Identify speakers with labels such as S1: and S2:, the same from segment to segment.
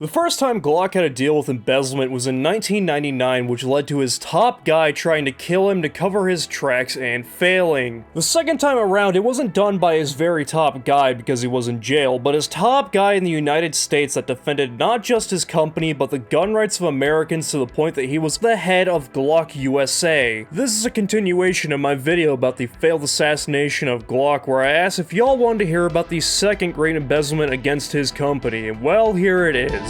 S1: The first time Glock had to deal with embezzlement was in 1999, which led to his top guy trying to kill him to cover his tracks and failing. The second time around, it wasn't done by his very top guy because he was in jail, but his top guy in the United States that defended not just his company, but the gun rights of Americans to the point that he was the head of Glock USA. This is a continuation of my video about the failed assassination of Glock, where I asked if y'all wanted to hear about the second great embezzlement against his company, and well, here it is.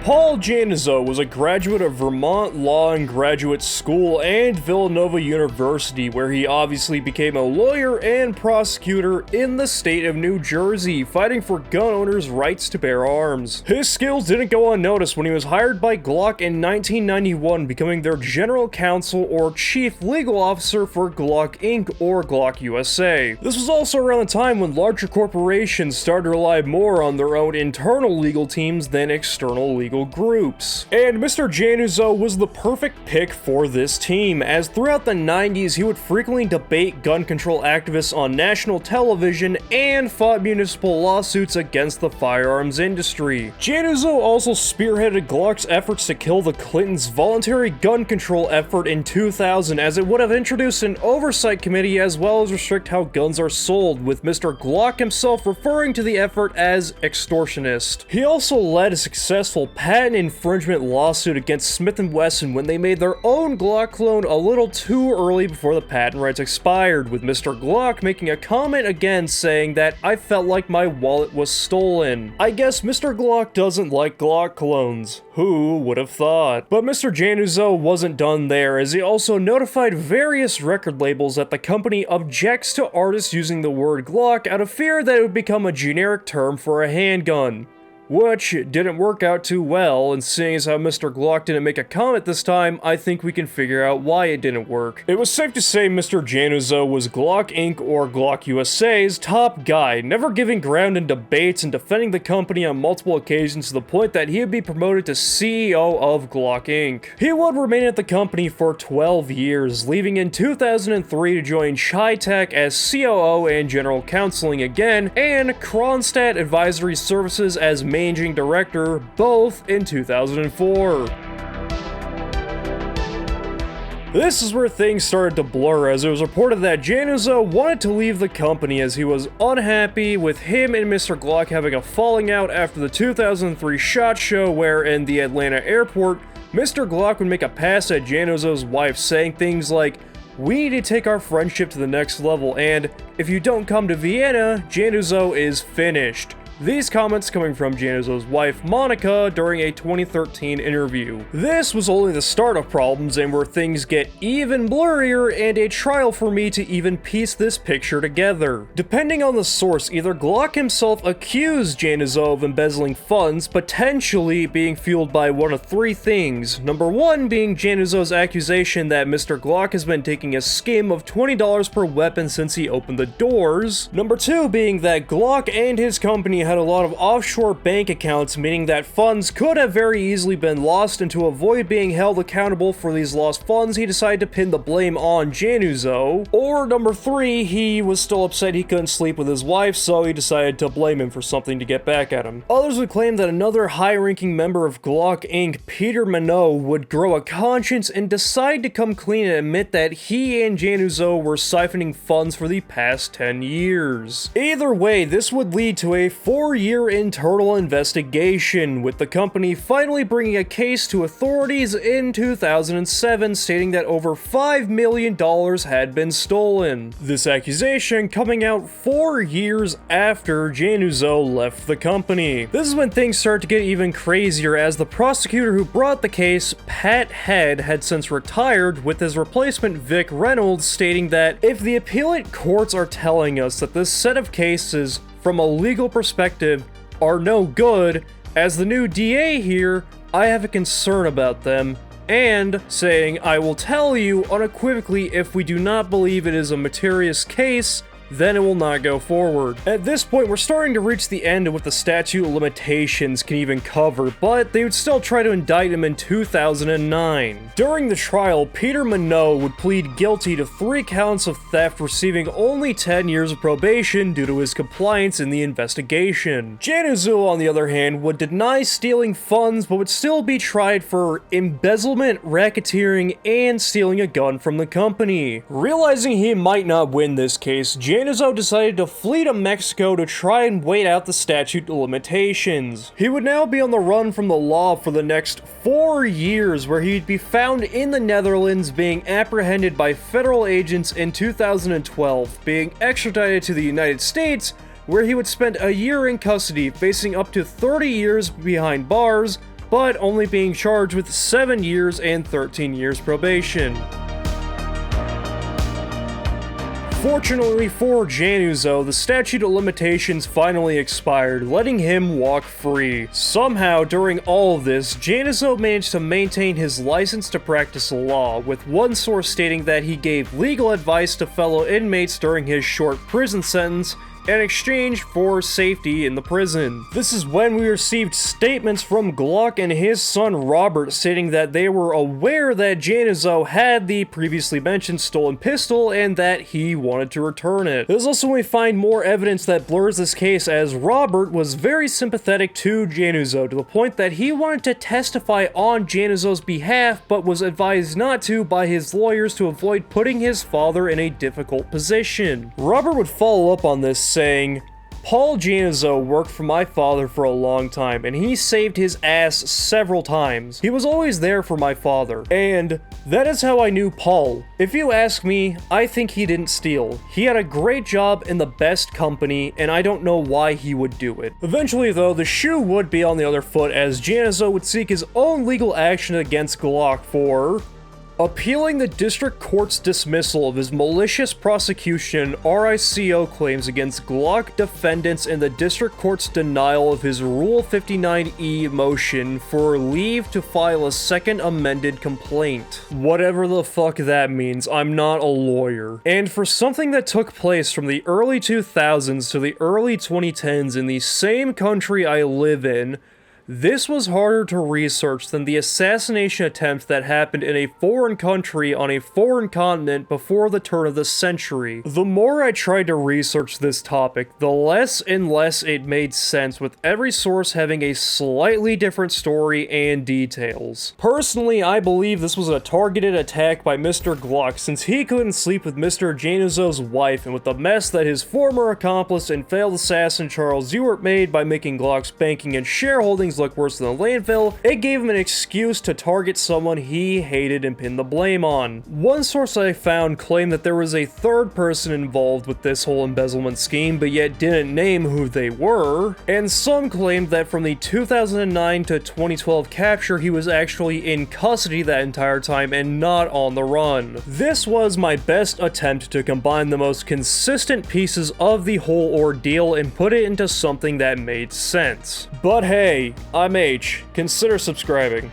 S1: Paul Janizo was a graduate of Vermont Law and Graduate School and Villanova University, where he obviously became a lawyer and prosecutor in the state of New Jersey, fighting for gun owners' rights to bear arms. His skills didn't go unnoticed when he was hired by Glock in 1991, becoming their general counsel or chief legal officer for Glock Inc. or Glock USA. This was also around the time when larger corporations started to rely more on their own internal legal teams than external legal groups. And Mr. Januzo was the perfect pick for this team, as throughout the 90s he would frequently debate gun control activists on national television and fought municipal lawsuits against the firearms industry. Januzo also spearheaded Glock's efforts to kill the Clintons' voluntary gun control effort in 2000, as it would have introduced an oversight committee as well as restrict how guns are sold, with Mr. Glock himself referring to the effort as extortionist. He also led a successful patent infringement lawsuit against Smith & Wesson when they made their own Glock clone a little too early before the patent rights expired, with Mr. Glock making a comment again saying that I felt like my wallet was stolen. I guess Mr. Glock doesn't like Glock clones. Who would have thought? But Mr. Januzo wasn't done there, as he also notified various record labels that the company objects to artists using the word Glock out of fear that it would become a generic term for a handgun. Which didn't work out too well, and seeing as how Mr. Glock didn't make a comment this time, I think we can figure out why it didn't work. It was safe to say Mr. Januzo was Glock Inc. or Glock USA's top guy, never giving ground in debates and defending the company on multiple occasions to the point that he would be promoted to CEO of Glock Inc. He would remain at the company for 12 years, leaving in 2003 to join Chi-Tech as COO and General Counseling again, and Kronstadt Advisory Services as Managing Director, both in 2004. This is where things started to blur, as it was reported that Januzo wanted to leave the company as he was unhappy with him and Mr. Glock having a falling out after the 2003 SHOT Show, where in the Atlanta airport, Mr. Glock would make a pass at Januzo's wife, saying things like, "We need to take our friendship to the next level," and "If you don't come to Vienna, Januzo is finished." These comments coming from Januzo's wife, Monica, during a 2013 interview. This was only the start of problems, and where things get even blurrier and a trial for me to even piece this picture together. Depending on the source, either Glock himself accused Januzo of embezzling funds, potentially being fueled by one of three things. Number one being Januzo's accusation that Mr. Glock has been taking a skim of $20 per weapon since he opened the doors. Number two being that Glock and his company had a lot of offshore bank accounts, meaning that funds could have very easily been lost, and to avoid being held accountable for these lost funds, he decided to pin the blame on Januzo. Or number three, he was still upset he couldn't sleep with his wife, so he decided to blame him for something to get back at him. Others would claim that another high-ranking member of Glock Inc., Peter Minot, would grow a conscience and decide to come clean and admit that he and Januzo were siphoning funds for the past 10 years. Either way, this would lead to a 4-year internal investigation, with the company finally bringing a case to authorities in 2007 stating that over $5 million had been stolen. This accusation coming out 4 years after Januzo left the company. This is when things start to get even crazier, as the prosecutor who brought the case, Pat Head, had since retired, with his replacement Vic Reynolds stating that if the appellate courts are telling us that this set of cases from a legal perspective are no good, as the new DA here, I have a concern about them, and saying, I will tell you unequivocally if we do not believe it is a meritorious case, then it will not go forward. At this point, we're starting to reach the end of what the statute of limitations can even cover, but they would still try to indict him in 2009. During the trial, Peter Minot would plead guilty to 3 counts of theft, receiving only 10 years of probation due to his compliance in the investigation. Januzo, on the other hand, would deny stealing funds, but would still be tried for embezzlement, racketeering, and stealing a gun from the company. Realizing he might not win this case, Januzo decided to flee to Mexico to try and wait out the statute of limitations. He would now be on the run from the law for the next 4 years, where he'd be found in the Netherlands being apprehended by federal agents in 2012, being extradited to the United States, where he would spend a year in custody, facing up to 30 years behind bars, but only being charged with 7 years and 13 years probation. Fortunately for Januzo, the statute of limitations finally expired, letting him walk free. Somehow, during all of this, Januzo managed to maintain his license to practice law, with one source stating that he gave legal advice to fellow inmates during his short prison sentence, in exchange for safety in the prison. This is when we received statements from Glock and his son Robert stating that they were aware that Januzo had the previously mentioned stolen pistol and that he wanted to return it. This is also when we find more evidence that blurs this case, as Robert was very sympathetic to Januzo to the point that he wanted to testify on Januzo's behalf but was advised not to by his lawyers to avoid putting his father in a difficult position. Robert would follow up on this, saying, "Paul Januzo worked for my father for a long time, and he saved his ass several times. He was always there for my father, and that is how I knew Paul. If you ask me, I think he didn't steal. He had a great job in the best company, and I don't know why he would do it." Eventually, though, the shoe would be on the other foot, as Januzo would seek his own legal action against Glock for appealing the district court's dismissal of his malicious prosecution RICO claims against Glock defendants and the district court's denial of his Rule 59E motion for leave to file a second amended complaint. Whatever the fuck that means, I'm not a lawyer. And for something that took place from the early 2000s to the early 2010s in the same country I live in, this was harder to research than the assassination attempts that happened in a foreign country on a foreign continent before the turn of the century. The more I tried to research this topic, the less and less it made sense, with every source having a slightly different story and details. Personally, I believe this was a targeted attack by Mr. Glock, since he couldn't sleep with Mr. Januzo's wife, and with the mess that his former accomplice and failed assassin Charles Ewart made by making Glock's banking and shareholdings look worse than a landfill, it gave him an excuse to target someone he hated and pin the blame on. One source I found claimed that there was a third person involved with this whole embezzlement scheme, but yet didn't name who they were, and some claimed that from the 2009 to 2012 capture, he was actually in custody that entire time and not on the run. This was my best attempt to combine the most consistent pieces of the whole ordeal and put it into something that made sense. But hey, I'm H. Consider subscribing.